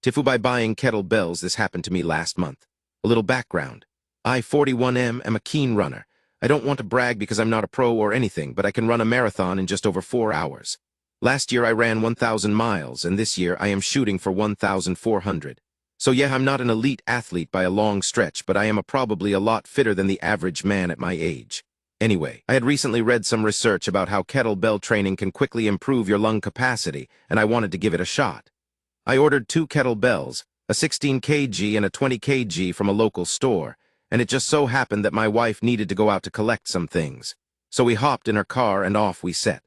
TIFU by buying Kettlebells. This happened to me last month. A little background. I, 41M, am a keen runner. I don't want to brag because I'm not a pro or anything, but I can run a marathon in just over 4 hours. Last year I ran 1,000 miles, and this year I am shooting for 1,400. So yeah, I'm not an elite athlete by a long stretch, but I am probably a lot fitter than the average man at my age. Anyway, I had recently read some research about how kettlebell training can quickly improve your lung capacity, and I wanted to give it a shot. I ordered 2 kettlebells, a 16 kg and a 20 kg from a local store, and it just so happened that my wife needed to go out to collect some things. So we hopped in her car and off we set.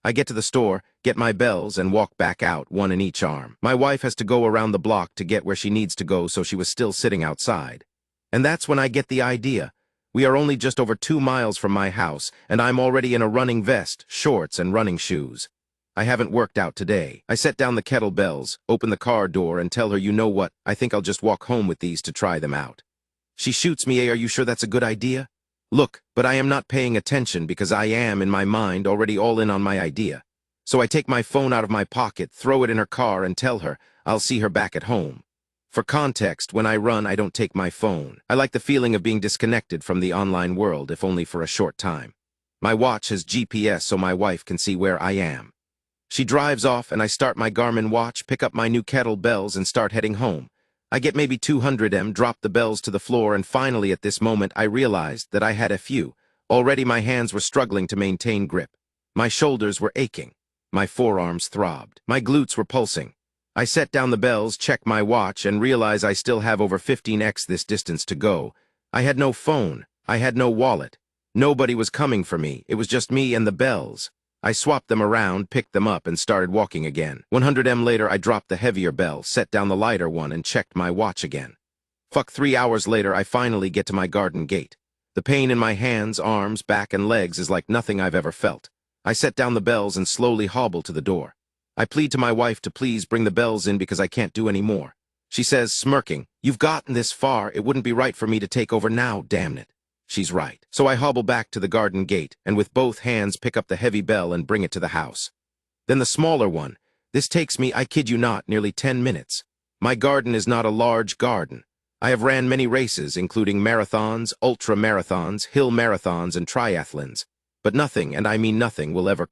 I get to the store, get my bells, and walk back out, one in each arm. My wife has to go around the block to get where she needs to go, so she was still sitting outside. And that's when I get the idea. We are only just over 2 miles from my house, and I'm already in a running vest, shorts, and running shoes. I haven't worked out today. I set down the kettlebells, open the car door, and tell her, you know what, I think I'll just walk home with these to try them out. She shoots me, are you sure that's a good idea? Look, but I am not paying attention because I am, in my mind, already all in on my idea. So I take my phone out of my pocket, throw it in her car, and tell her I'll see her back at home. For context, when I run, I don't take my phone. I like the feeling of being disconnected from the online world, if only for a short time. My watch has GPS so my wife can see where I am. She drives off, and I start my Garmin watch, pick up my new kettlebells, and start heading home. I get maybe 200 drop the bells to the floor, and finally at this moment I realized that I had a few. Already my hands were struggling to maintain grip. My shoulders were aching. My forearms throbbed. My glutes were pulsing. I set down the bells, check my watch, and realize I still have over 15x this distance to go. I had no phone. I had no wallet. Nobody was coming for me. It was just me and the bells. I swapped them around, picked them up, and started walking again. 100 later, I dropped the heavier bell, set down the lighter one, and checked my watch again. 3 hours later, I finally get to my garden gate. The pain in my hands, arms, back, and legs is like nothing I've ever felt. I set down the bells and slowly hobble to the door. I plead to my wife to please bring the bells in because I can't do any more. She says, smirking, "You've gotten this far, it wouldn't be right for me to take over now, damn it." She's right. So I hobble back to the garden gate, and with both hands pick up the heavy bell and bring it to the house. Then the smaller one. This takes me, I kid you not, nearly 10 minutes. My garden is not a large garden. I have ran many races, including marathons, ultra-marathons, hill marathons, and triathlons. But nothing, and I mean nothing, will ever